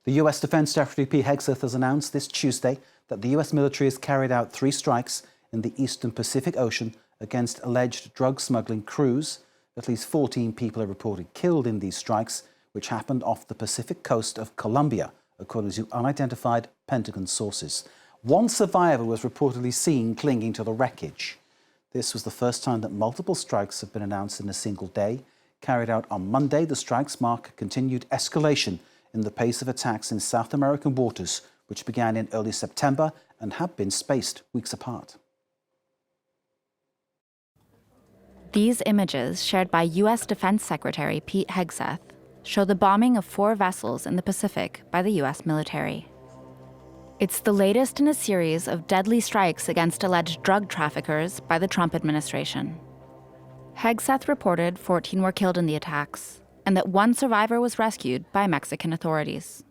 The US Defense Secretary Pete Hegseth has announced this Tuesday that the US military has carried out 3 strikes in the eastern Pacific Ocean against alleged drug smuggling crews. At least 14 people are reported killed in these strikes, which happened off the Pacific coast of Colombia, according to unidentified Pentagon sources. One survivor was reportedly seen clinging to the wreckage. This was the first time that multiple strikes have been announced in a single day. Carried out on Monday, the strikes mark continued escalation in the pace of attacks in South American waters, which began in early September and have been spaced weeks apart. These images, shared by U.S. Defense Secretary Pete Hegseth, show the bombing of 4 vessels in the Pacific by the U.S. military. It's the latest in a series of deadly strikes against alleged drug traffickers by the Trump administration. Hegseth reported 14 were killed in the attacks, and that 1 survivor was rescued by Mexican authorities.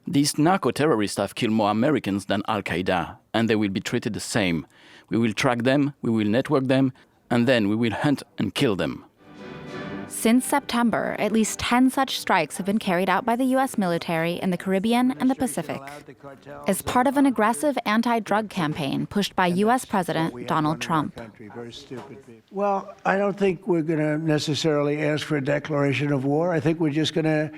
These narco-terrorists have killed more Americans than Al-Qaeda, and they will be treated the same. We will track them, we will network them, and then we will hunt and kill them. Since September, at least 10 such strikes have been carried out by the U.S. military in the Caribbean and the Pacific, as part of an aggressive anti-drug campaign pushed by U.S. President Donald Trump. Well, I don't think we're going to necessarily ask for a declaration of war. I think we're just going to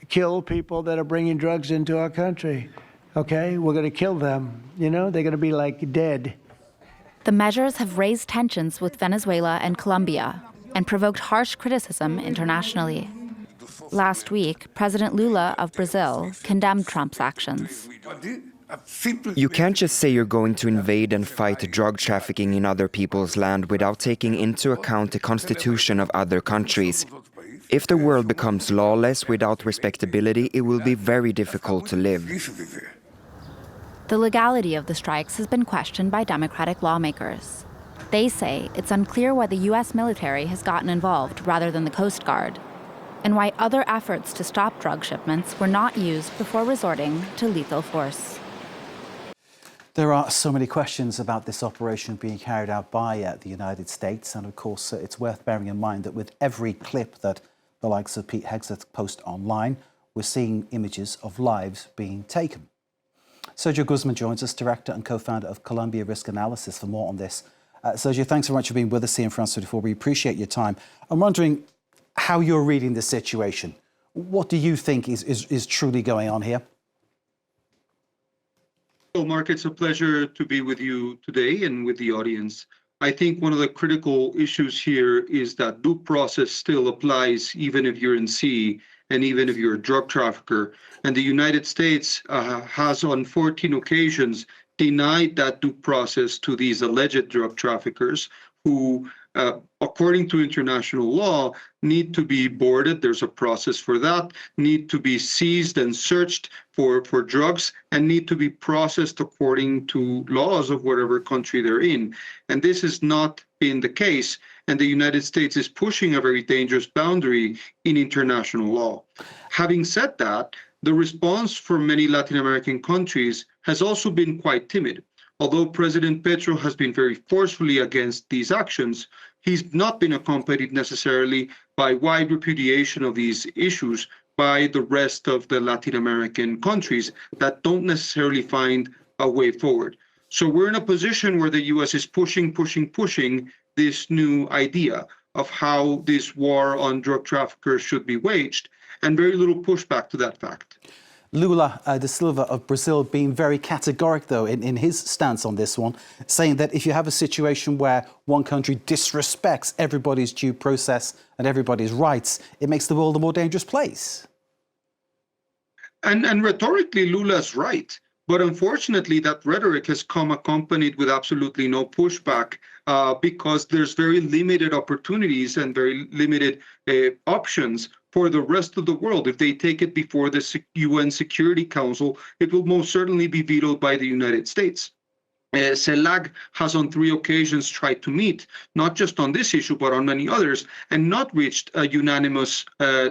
kill people that are bringing drugs into our country. Okay? We're going to kill them. You know, they're going to be like dead. The measures have raised tensions with Venezuela and Colombia and provoked harsh criticism internationally. Last week, President Lula of Brazil condemned Trump's actions. You can't just say you're going to invade and fight drug trafficking in other people's land without taking into account the constitution of other countries. If the world becomes lawless without respectability, it will be very difficult to live. The legality of the strikes has been questioned by Democratic lawmakers. They say it's unclear why the U.S. military has gotten involved rather than the Coast Guard, and why other efforts to stop drug shipments were not used before resorting to lethal force. There are so many questions about this operation being carried out by the United States, and of course it's worth bearing in mind that with every clip that the likes of Pete Hegseth post online, we're seeing images of lives being taken. Sergio Guzmán joins us, Director and Co-founder of Colombia Risk Analysis, for more on this. Sergio, thanks very much for being with us here in France 24. We appreciate your time. I'm wondering how you're reading the situation. What do you think is truly going on here? Well, Mark, it's a pleasure to be with you today and with the audience. I think one of the critical issues here is that due process still applies even if you're in sea and even if you're a drug trafficker. And the United States has on 14 occasions denied that due process to these alleged drug traffickers who, according to international law, need to be boarded. There's a process for that, need to be seized and searched for drugs, and need to be processed according to laws of whatever country they're in. And this has not been the case. And the United States is pushing a very dangerous boundary in international law. Having said that, the response for many Latin American countries has also been quite timid. Although President Petro has been very forcefully against these actions, he's not been accompanied necessarily by wide repudiation of these issues by the rest of the Latin American countries that don't necessarily find a way forward. So we're in a position where the US is pushing this new idea of how this war on drug traffickers should be waged, and very little pushback to that fact. Lula da Silva of Brazil being very categoric, though, in his stance on this one, saying that if you have a situation where one country disrespects everybody's due process and everybody's rights, it makes the world a more dangerous place. And rhetorically, Lula's right. But unfortunately, that rhetoric has come accompanied with absolutely no pushback because there's very limited opportunities and very limited options for the rest of the world. If they take it before the UN Security Council, it will most certainly be vetoed by the United States. CELAC has on 3 occasions tried to meet, not just on this issue, but on many others, and not reached a unanimous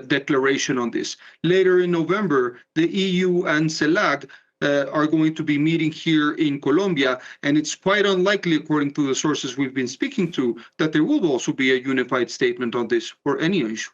declaration on this. Later in November, the EU and CELAC are going to be meeting here in Colombia, and it's quite unlikely, according to the sources we've been speaking to, that there will also be a unified statement on this or any issue.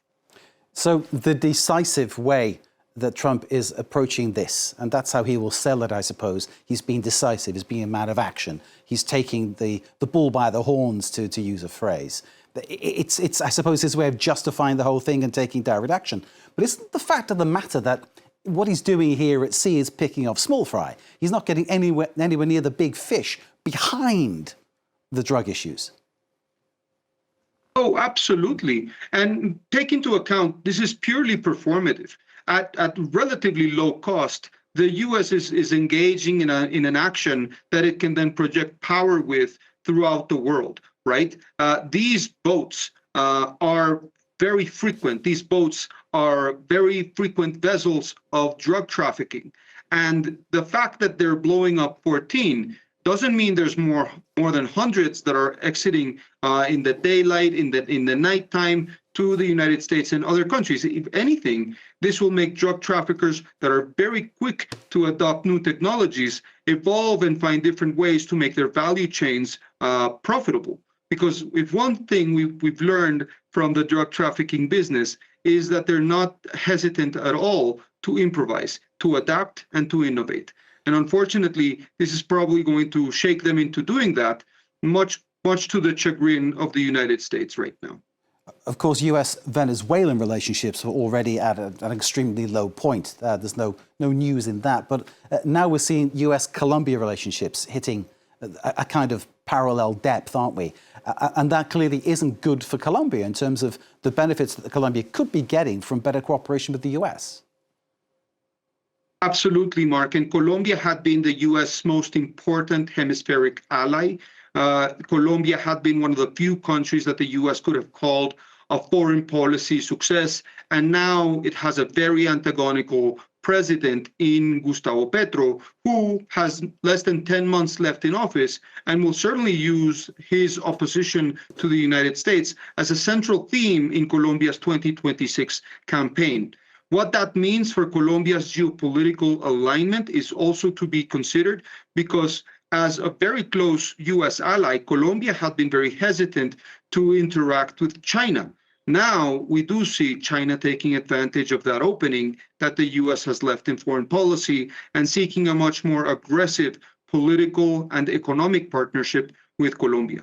So the decisive way that Trump is approaching this, and that's how he will sell it, I suppose. He's being decisive, he's being a man of action. He's taking the bull by the horns, to use a phrase. It's, I suppose, his way of justifying the whole thing and taking direct action. But isn't the fact of the matter that what he's doing here at sea is picking off small fry? He's not getting anywhere near the big fish behind the drug issues. Oh, absolutely. And take into account, this is purely performative. At relatively low cost, the U.S. is engaging in an action that it can then project power with throughout the world, right? These boats are very frequent. These boats are very frequent vessels of drug trafficking. And the fact that they're blowing up 14 doesn't mean there's more than hundreds that are exiting in the daylight, in the nighttime, to the United States and other countries. If anything, this will make drug traffickers that are very quick to adopt new technologies evolve and find different ways to make their value chains profitable. Because if one thing we've learned from the drug trafficking business is that they're not hesitant at all to improvise, to adapt, and to innovate. And unfortunately, this is probably going to shake them into doing that, much to the chagrin of the United States right now. Of course, US-Venezuelan relationships were already at an extremely low point. There's no news in that. But now we're seeing US-Colombia relationships hitting a kind of parallel depth, aren't we? And that clearly isn't good for Colombia in terms of the benefits that Colombia could be getting from better cooperation with the US. Absolutely, Mark. And Colombia had been the U.S. most important hemispheric ally. Colombia had been one of the few countries that the U.S. could have called a foreign policy success. And now it has a very antagonical president in Gustavo Petro, who has less than 10 months left in office and will certainly use his opposition to the United States as a central theme in Colombia's 2026 campaign. What that means for Colombia's geopolitical alignment is also to be considered, because as a very close U.S. ally, Colombia had been very hesitant to interact with China. Now we do see China taking advantage of that opening that the U.S. has left in foreign policy and seeking a much more aggressive political and economic partnership with Colombia.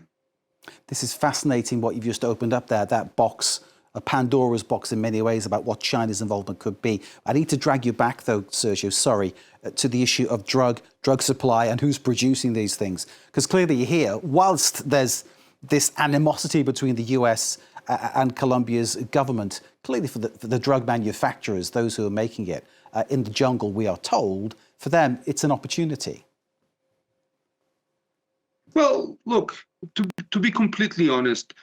This is fascinating what you've just opened up there, that box, a Pandora's box in many ways about what China's involvement could be. I need to drag you back, though, Sergio, sorry, to the issue of drug supply and who's producing these things. Because clearly here, whilst there's this animosity between the US and Colombia's government, clearly for the drug manufacturers, those who are making it, in the jungle, we are told, for them, it's an opportunity. Well, look, to be completely honest,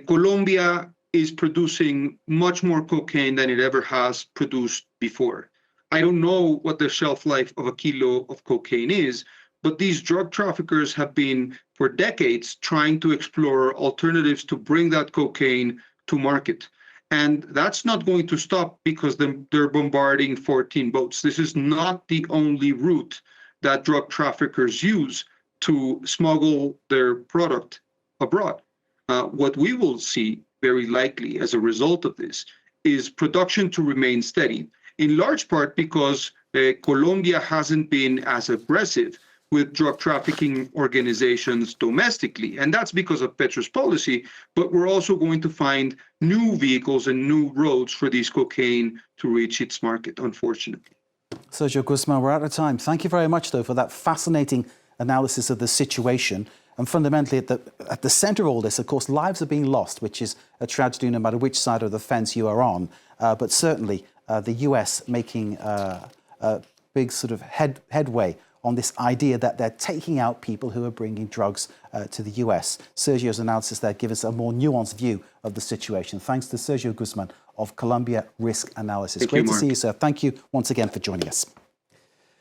Colombia is producing much more cocaine than it ever has produced before. I don't know what the shelf life of a kilo of cocaine is, but these drug traffickers have been, for decades, trying to explore alternatives to bring that cocaine to market. And that's not going to stop because they're bombarding 14 boats. This is not the only route that drug traffickers use to smuggle their product abroad. What we will see very likely as a result of this is production to remain steady, in large part because Colombia hasn't been as aggressive with drug trafficking organizations domestically. And that's because of Petro's policy, but we're also going to find new vehicles and new roads for this cocaine to reach its market, unfortunately. Sergio Guzmán, we're out of time. Thank you very much, though, for that fascinating analysis of the situation. And fundamentally, at the centre of all this, of course, lives are being lost, which is a tragedy no matter which side of the fence you are on. But certainly the US making a big sort of headway on this idea that they're taking out people who are bringing drugs to the US. Sergio's analysis there gives us a more nuanced view of the situation. Thanks to Sergio Guzmán of Colombia Risk Analysis. Great to see you, sir. Thank you once again for joining us.